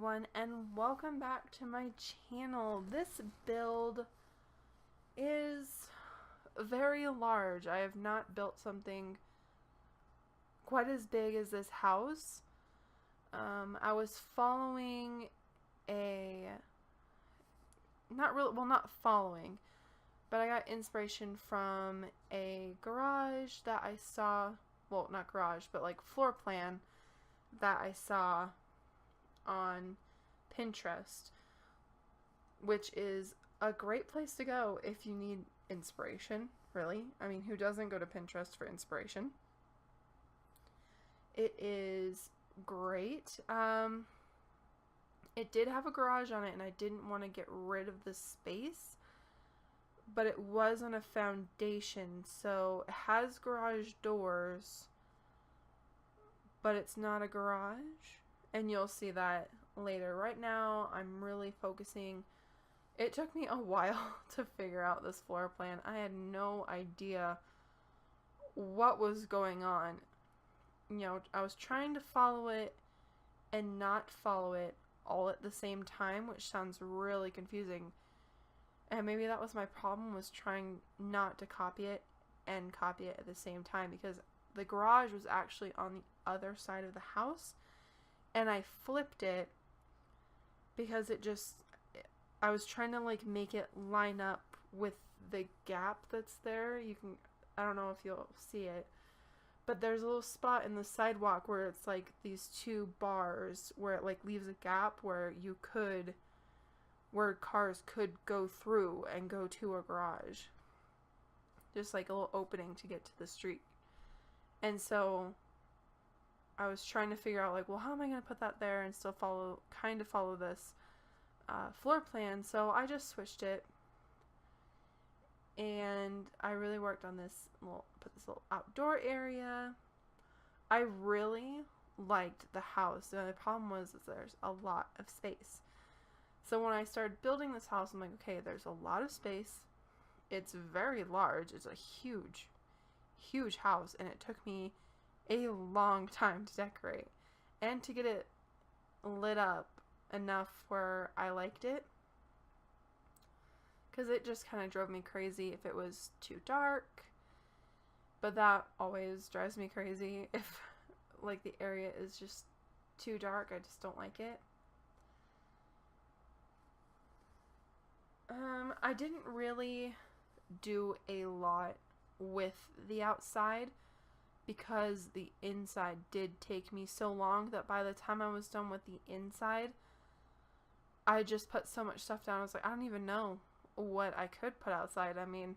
everyone, and welcome back to my channel. This build is very large. I have not built something quite as big as this house. I was following not following, but I got inspiration from a garage that I saw, well, not garage, but like floor plan that I saw on Pinterest, which is a great place to go if you need inspiration, really. I mean, who doesn't go to Pinterest for inspiration? It is great. It did have a garage on it, and I didn't want to get rid of the space, but it was on a foundation, so it has garage doors, but it's not a garage. And you'll see that later. Right now, I'm really focusing. It took me a while to figure out this floor plan. I had no idea what was going on. You know, I was trying to follow it and not follow it all at the same time, which sounds really confusing. And maybe that was my problem, was trying not to copy it and copy it at the same time, because the garage was actually on the other side of the house. And I flipped it because I was trying to like make it line up with the gap that's there. I don't know if you'll see it, but there's a little spot in the sidewalk where it's like these two bars where it like leaves a gap where cars could go through and go to a garage. Just like a little opening to get to the street. And so I was trying to figure out, like, well, how am I going to put that there and still follow this floor plan? So I just switched it, and I really worked on this put this little outdoor area. I really liked the house. The only problem was that there's a lot of space. So when I started building this house, I'm like, okay, there's a lot of space. It's very large. It's a huge, huge house, and it took me a long time to decorate and to get it lit up enough where I liked it, because it just kind of drove me crazy if it was too dark. But that always drives me crazy if like the area is just too dark. I just don't like it. I didn't really do a lot with the outside, because the inside did take me so long that by the time I was done with the inside, I just put so much stuff down. I was like, I don't even know what I could put outside. I mean,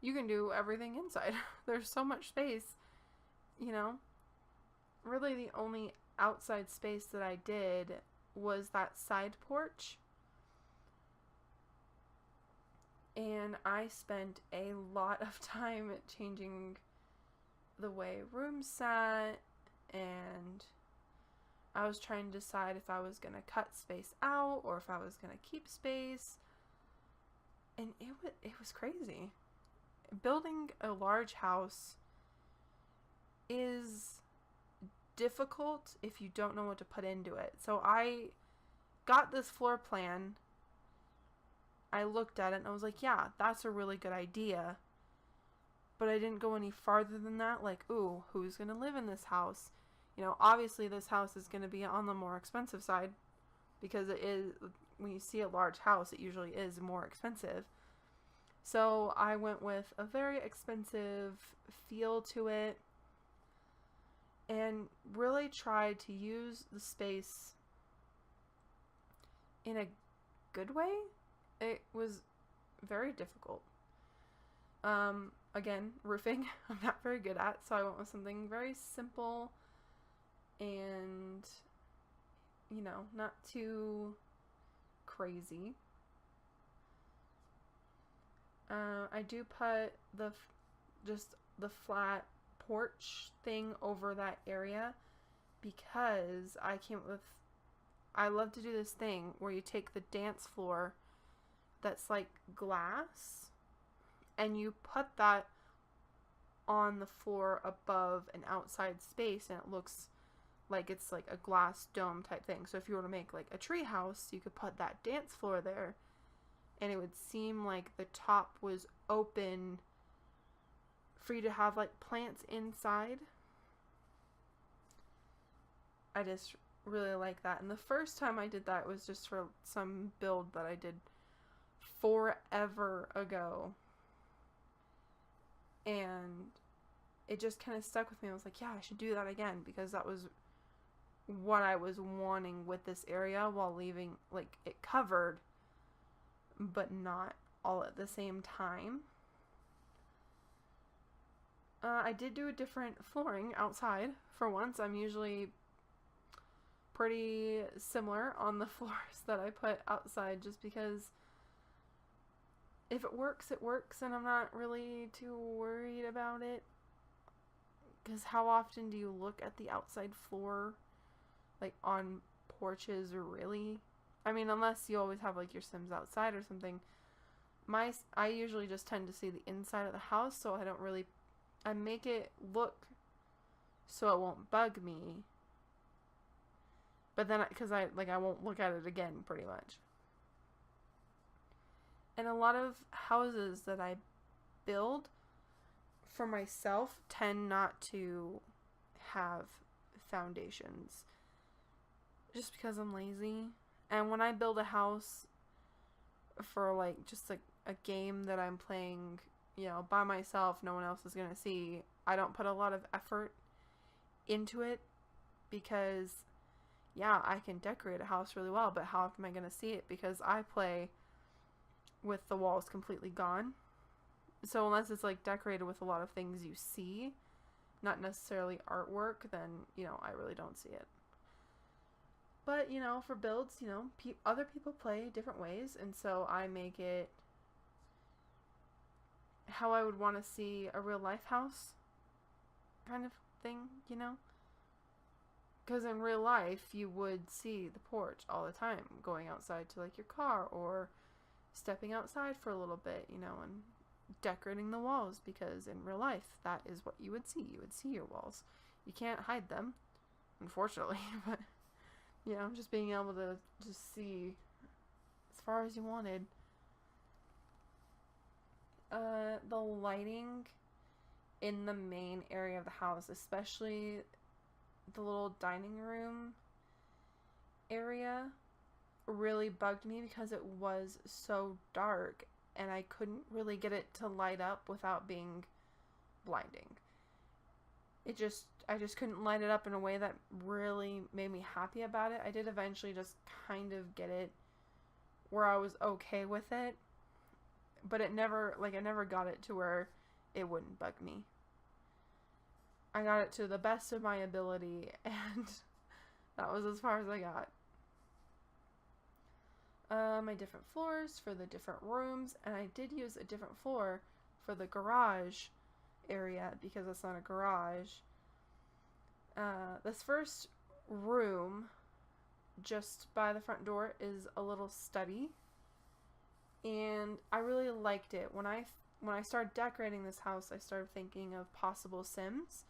you can do everything inside. There's so much space, you know. Really, the only outside space that I did was that side porch. And I spent a lot of time changing the way rooms sat, and I was trying to decide if I was going to cut space out or if I was going to keep space, and it was crazy. Building a large house is difficult if you don't know what to put into it. So I got this floor plan, I looked at it, and I was like, yeah, that's a really good idea. But I didn't go any farther than that. Like, ooh, who's going to live in this house? You know, obviously this house is going to be on the more expensive side, because it is, when you see a large house, it usually is more expensive. So I went with a very expensive feel to it, and really tried to use the space in a good way. It was very difficult. Again, roofing, I'm not very good at, so I went with something very simple and, you know, not too crazy. I do put just the flat porch thing over that area, because I love to do this thing where you take the dance floor that's like glass, and you put that on the floor above an outside space, and it looks like it's like a glass dome type thing. So if you were to make like a tree house, you could put that dance floor there, and it would seem like the top was open for you to have like plants inside. I just really like that. And the first time I did that was just for some build that I did forever ago. And it just kind of stuck with me. I was like, yeah, I should do that again, because that was what I was wanting with this area, while leaving like it covered, but not all at the same time. I did do a different flooring outside for once. I'm usually pretty similar on the floors that I put outside, just because if it works, it works, and I'm not really too worried about it. Because how often do you look at the outside floor, like on porches, really? I mean, unless you always have like your Sims outside or something. I usually just tend to see the inside of the house, so I make it look so it won't bug me. But then, because I won't look at it again, pretty much. And a lot of houses that I build for myself tend not to have foundations, just because I'm lazy. And when I build a house for like just like a game that I'm playing, by myself, no one else is gonna see, I don't put a lot of effort into it, because yeah, I can decorate a house really well, but how am I gonna see it? Because I play with the walls completely gone. So unless it's like decorated with a lot of things you see, not necessarily artwork, then, I really don't see it. But, for builds, other people play different ways, and so I make it how I would want to see a real life house kind of thing, Because in real life, you would see the porch all the time, going outside to like your car, or stepping outside for a little bit, and decorating the walls, because in real life, that is what you would see. You would see your walls. You can't hide them, unfortunately, but, just being able to just see as far as you wanted. The lighting in the main area of the house, especially the little dining room area, really bugged me, because it was so dark and I couldn't really get it to light up without being blinding. I just couldn't light it up in a way that really made me happy about it. I did eventually just kind of get it where I was okay with it, but I never got it to where it wouldn't bug me. I got it to the best of my ability, and that was as far as I got. My different floors for the different rooms, and I did use a different floor for the garage area, because it's not a garage. This first room just by the front door is a little study, and I really liked it. When I started decorating this house, I started thinking of possible Sims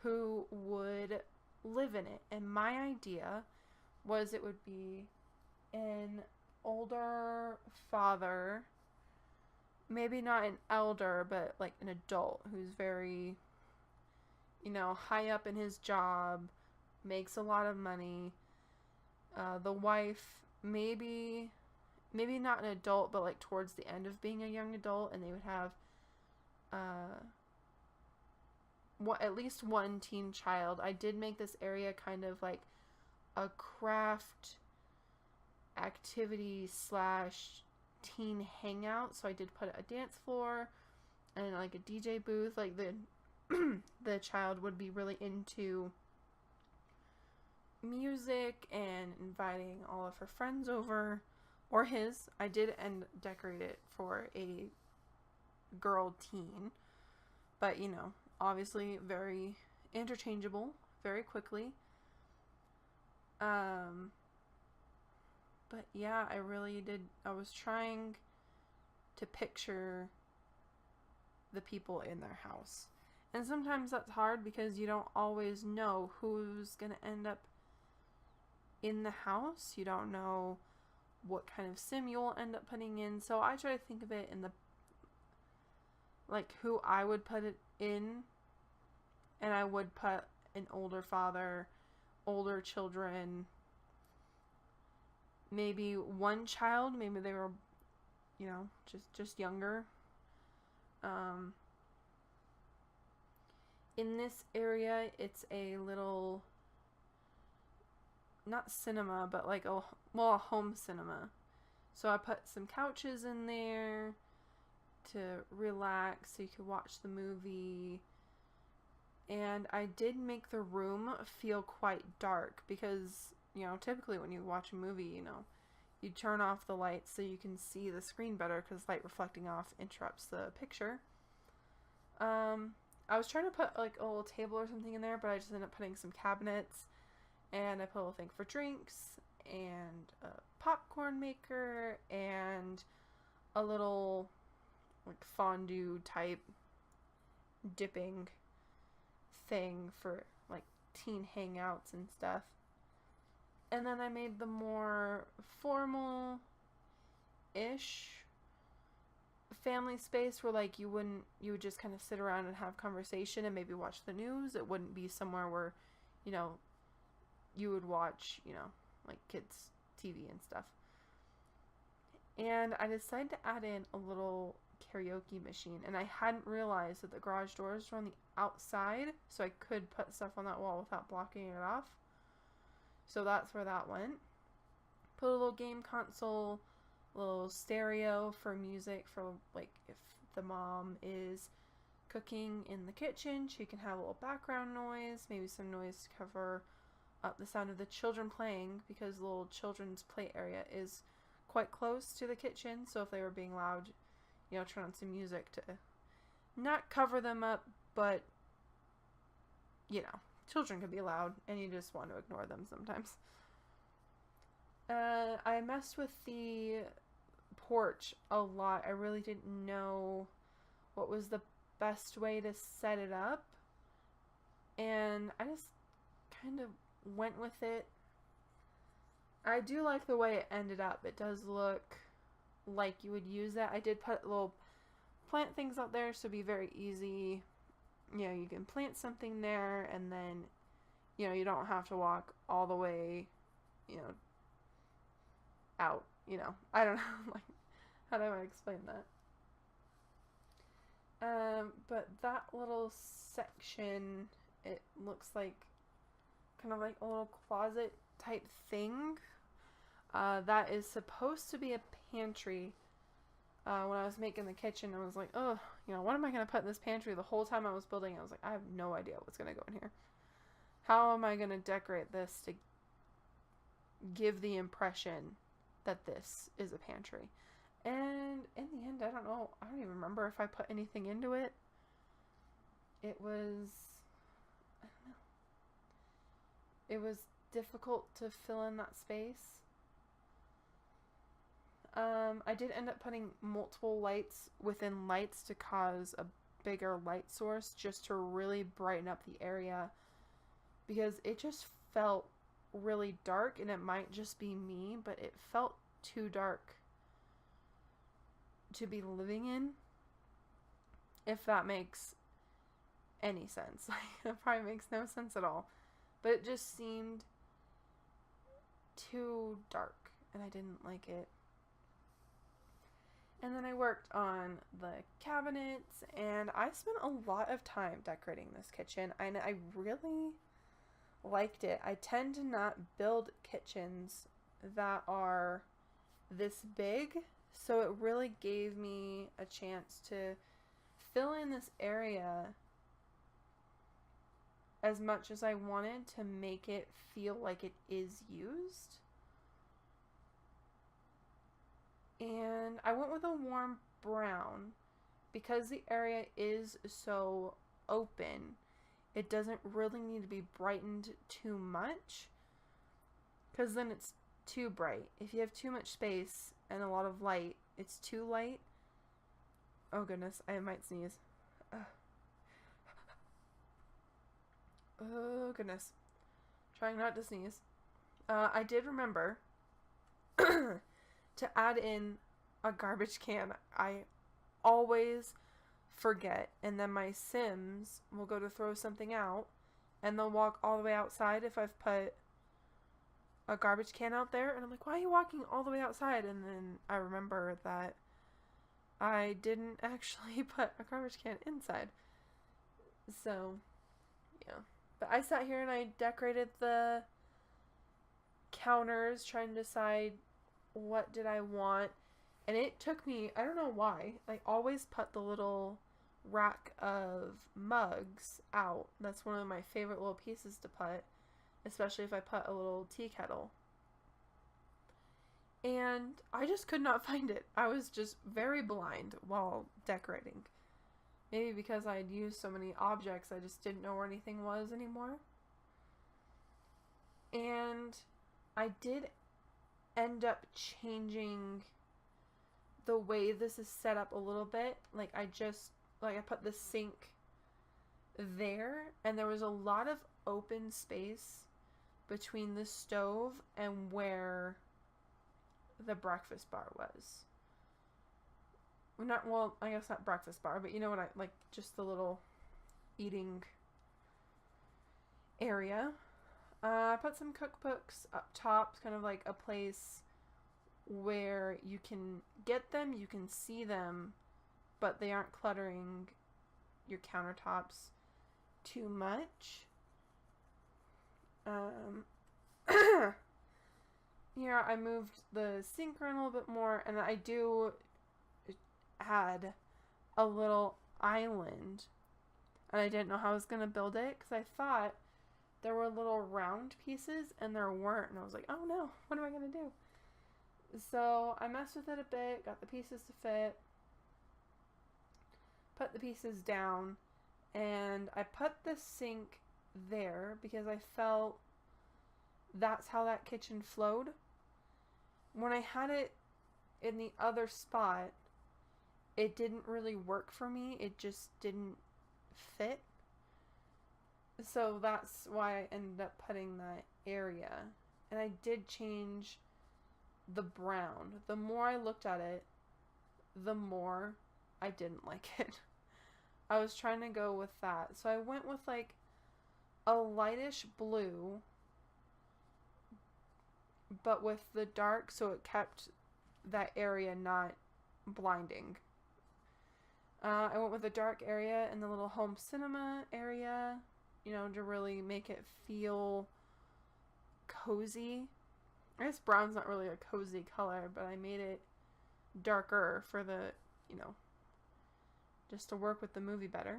who would live in it, and my idea was it would be an older father, maybe not an elder, but like an adult who's very, high up in his job, makes a lot of money. The wife, maybe not an adult, but like towards the end of being a young adult, and they would have at least one teen child. I did make this area kind of like a craft activity / teen hangout, so I did put a dance floor and like a DJ booth. Like the child would be really into music and inviting all of her friends over, or his. I did decorate it for a girl teen, but obviously very interchangeable very quickly. But yeah, I was trying to picture the people in their house. And sometimes that's hard because you don't always know who's going to end up in the house. You don't know what kind of sim you'll end up putting in. So I try to think of it in the, like, who I would put it in. And I would put an older father, older children, maybe one child, maybe they were, you know, just younger. In this area, it's a little, not cinema, but like a home cinema. So I put some couches in there to relax so you could watch the movie. And I did make the room feel quite dark because, you know, typically when you watch a movie, you know, you turn off the lights so you can see the screen better because light reflecting off interrupts the picture. I was trying to put like a little table or something in there, but I just ended up putting some cabinets, and I put a little thing for drinks and a popcorn maker and a little like fondue type dipping thing for like teen hangouts and stuff. And then I made the more formal-ish family space where like you would just kind of sit around and have conversation and maybe watch the news. It wouldn't be somewhere where, you know, you would watch, you know, like kids TV and stuff. And I decided to add in a little karaoke machine, and I hadn't realized that the garage doors were on the outside, so I could put stuff on that wall without blocking it off. So that's where that went. Put a little game console, a little stereo for music for like if the mom is cooking in the kitchen, she can have a little background noise, maybe some noise to cover up the sound of the children playing, because the little children's play area is quite close to the kitchen, so if they were being loud, you know, turn on some music to not cover them up, but, you know, children can be loud, and you just want to ignore them sometimes. I messed with the porch a lot. I really didn't know what was the best way to set it up, and I just kind of went with it. I do like the way it ended up. It does look like you would use that. I did put little plant things out there, so it'd be very easy. You know, you can plant something there, and then, you know, you don't have to walk all the way, you know, out, you know. I don't know, like, how do I explain that? But that little section, it looks like kind of like a little closet type thing. That is supposed to be a pantry. When I was making the kitchen, I was like, oh, you know, what am I going to put in this pantry? The whole time I was building, I was like, I have no idea what's going to go in here. How am I going to decorate this to give the impression that this is a pantry? And in the end, I don't know. I don't even remember if I put anything into it. It was, I don't know. It was difficult to fill in that space. I did end up putting multiple lights within lights to cause a bigger light source just to really brighten up the area, because it just felt really dark, and it might just be me, but it felt too dark to be living in, if that makes any sense. Like, it probably makes no sense at all, but it just seemed too dark, and I didn't like it. And then I worked on the cabinets, and I spent a lot of time decorating this kitchen, and I really liked it. I tend to not build kitchens that are this big, so it really gave me a chance to fill in this area as much as I wanted to make it feel like it is used. And I went with a warm brown because the area is so open. It doesn't really need to be brightened too much, because then it's too bright. If you have too much space and a lot of light, it's too light. Oh goodness, I might sneeze. Oh, goodness. Trying not to sneeze. I did remember to add in a garbage can. I always forget, and then my Sims will go to throw something out, and they'll walk all the way outside if I've put a garbage can out there, and I'm like, why are you walking all the way outside? And then I remember that I didn't actually put a garbage can inside. So, yeah. But I sat here and I decorated the counters, trying to decide what did I want. And it took me, I don't know why, I always put the little rack of mugs out. That's one of my favorite little pieces to put, especially if I put a little tea kettle. And I just could not find it. I was just very blind while decorating. Maybe because I had used so many objects, I just didn't know where anything was anymore. And I did end up changing the way this is set up a little bit. Like I put the sink there, and there was a lot of open space between the stove and where the breakfast bar was. I guess not breakfast bar, but you know what I like, just the little eating area. I put some cookbooks up top, kind of like a place where you can get them, you can see them, but they aren't cluttering your countertops too much. Here I moved the sink around a little bit more, and I do add a little island, and I didn't know how I was going to build it because I thought there were little round pieces and there weren't, and I was like, oh no, what am I going to do? So I messed with it a bit, got the pieces to fit, put the pieces down, and I put the sink there because I felt that's how that kitchen flowed. When I had it in the other spot, it didn't really work for me. It just didn't fit. So that's why I ended up putting that area. And I did change the brown. The more I looked at it, the more I didn't like it. I was trying to go with that. So I went with like a lightish blue, but with the dark, so it kept that area not blinding. I went with the dark area in the little home cinema area, you know, to really make it feel cozy. I guess brown's not really a cozy color, but I made it darker for the, you know, just to work with the movie better.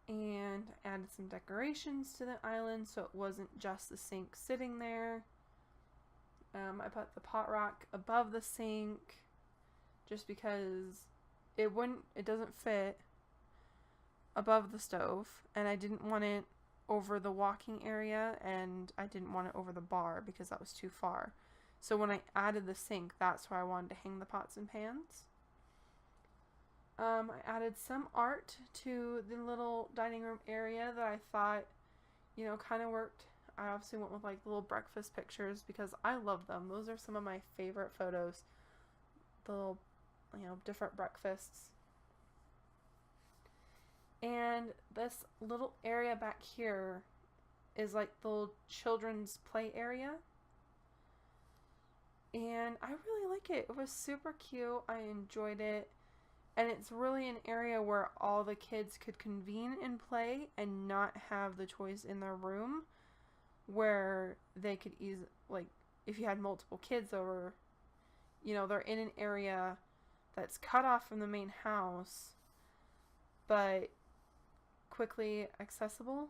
And I added some decorations to the island so it wasn't just the sink sitting there. I put the pot rack above the sink just because it doesn't fit above the stove, and I didn't want it over the walking area, and I didn't want it over the bar because that was too far. So when I added the sink, that's where I wanted to hang the pots and pans. I added some art to the little dining room area that I thought, you know, kind of worked. I obviously went with like little breakfast pictures because I love them. Those are some of my favorite photos. The little, you know, different breakfasts. And this little area back here is like the little children's play area. And I really like it. It was super cute. I enjoyed it. And it's really an area where all the kids could convene and play and not have the toys in their room, where they could like, if you had multiple kids over, you know, they're in an area that's cut off from the main house, but quickly accessible,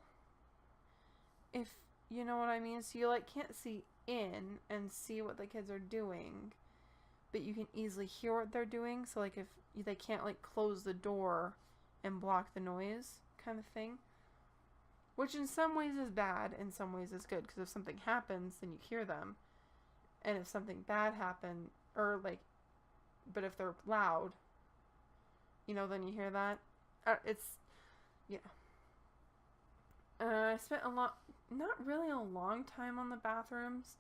if you know what I mean. So you like can't see in and see what the kids are doing, but you can easily hear what they're doing. So like if they can't like close the door and block the noise kind of thing, which in some ways is bad, in some ways is good, because if something happens then you hear them, and if something bad happens, or like, but if they're loud, you know, then you hear that. It's, yeah. I spent not really a long time on the bathrooms.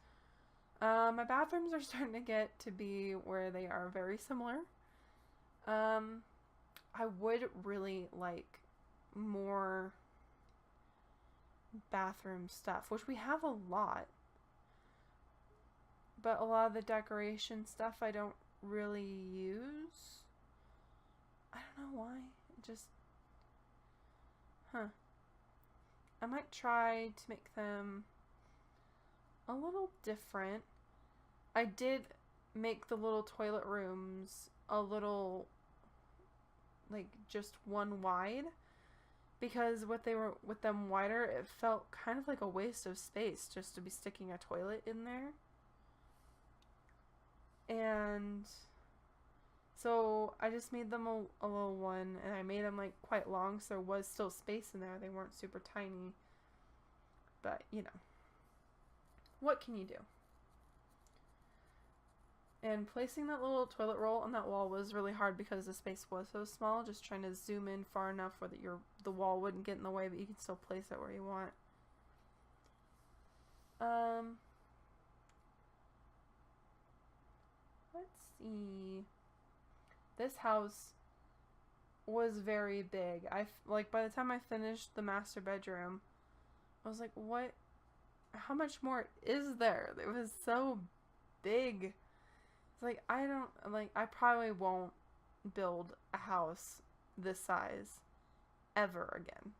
My bathrooms are starting to get to be where they are very similar. I would really like more bathroom stuff, which we have a lot. But a lot of the decoration stuff I don't really use. I don't know why. Just, I might try to make them a little different. I did make the little toilet rooms a little, like, just one wide, because with them wider, it felt kind of like a waste of space just to be sticking a toilet in there. And so I just made them a little one, and I made them like quite long, so there was still space in there. They weren't super tiny, but you know, what can you do? And placing that little toilet roll on that wall was really hard because the space was so small. Just trying to zoom in far enough where the wall wouldn't get in the way, but you can still place it where you want. Let's see. This house was very big. Like, by the time I finished the master bedroom, I was like, what? How much more is there? It was so big. It's like, I probably won't build a house this size ever again.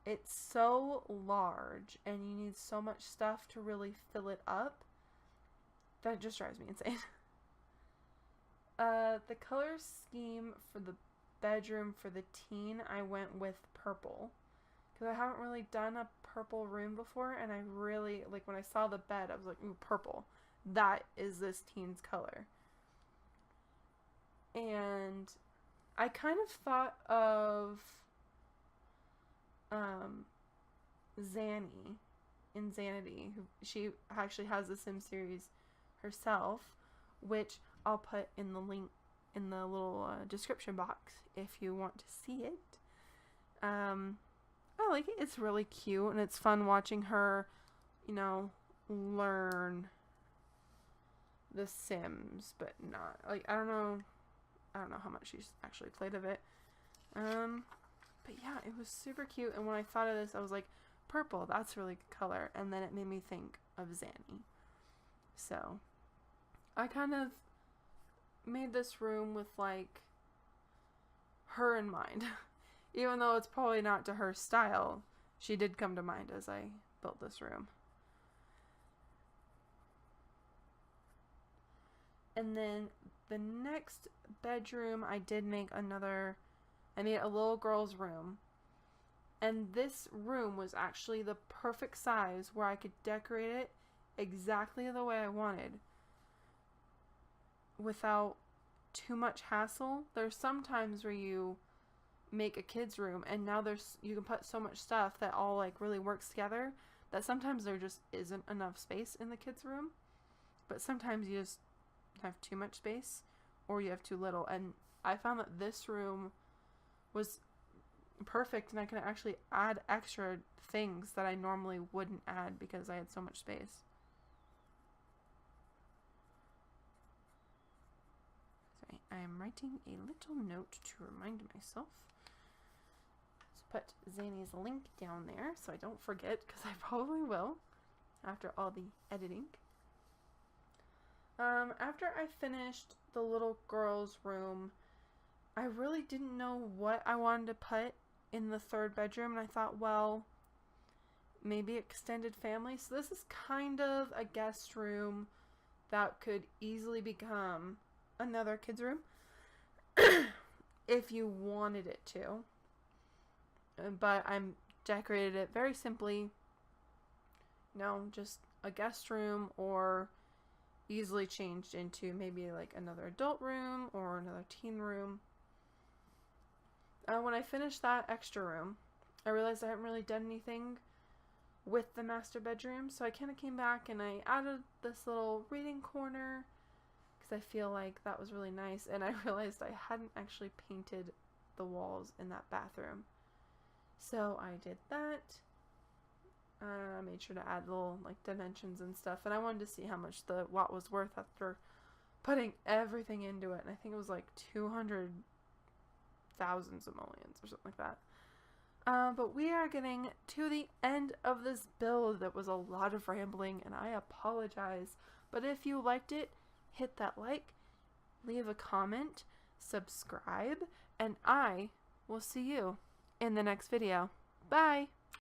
It's so large, and you need so much stuff to really fill it up that it just drives me insane. The color scheme for the bedroom for the teen, I went with purple. Because I haven't really done a purple room before, and I really, like, when I saw the bed, I was like, ooh, purple. That is this teen's color. And I kind of thought of Zanny in Zanity. She actually has the Sim series herself, which I'll put in the link in the little description box if you want to see it. I like it. It's really cute, and it's fun watching her, you know, learn the Sims, but not, like, I don't know how much she's actually played of it. But yeah, it was super cute, and when I thought of this, I was like, purple, that's a really good color, and then it made me think of Zanny. So, I kind of made this room with, like, her in mind. Even though it's probably not to her style, she did come to mind as I built this room. And then the next bedroom, I made a little girl's room. And this room was actually the perfect size where I could decorate it exactly the way I wanted without too much hassle. There's some times where you make a kid's room and now you can put so much stuff that all like really works together that sometimes there just isn't enough space in the kid's room. But sometimes you just have too much space or you have too little, and I found that this room was perfect, and I can actually add extra things that I normally wouldn't add because I had so much space. Sorry, I am writing a little note to remind myself. Let's put Zanny's link down there so I don't forget, because I probably will after all the editing. After I finished the little girl's room, I really didn't know what I wanted to put in the third bedroom, and I thought, well, maybe extended family. So this is kind of a guest room that could easily become another kid's room if you wanted it to. But I'm decorated it very simply. Just a guest room, or easily changed into maybe like another adult room or another teen room. When I finished that extra room, I realized I hadn't really done anything with the master bedroom, so I kind of came back and I added this little reading corner because I feel like that was really nice, and I realized I hadn't actually painted the walls in that bathroom. So I did that. I made sure to add little like dimensions and stuff, and I wanted to see how much the watt was worth after putting everything into it, and I think it was like 200,000 simoleons or something like that. But we are getting to the end of this build. That was a lot of rambling, and I apologize. But if you liked it, hit that like, leave a comment, subscribe, and I will see you in the next video. Bye!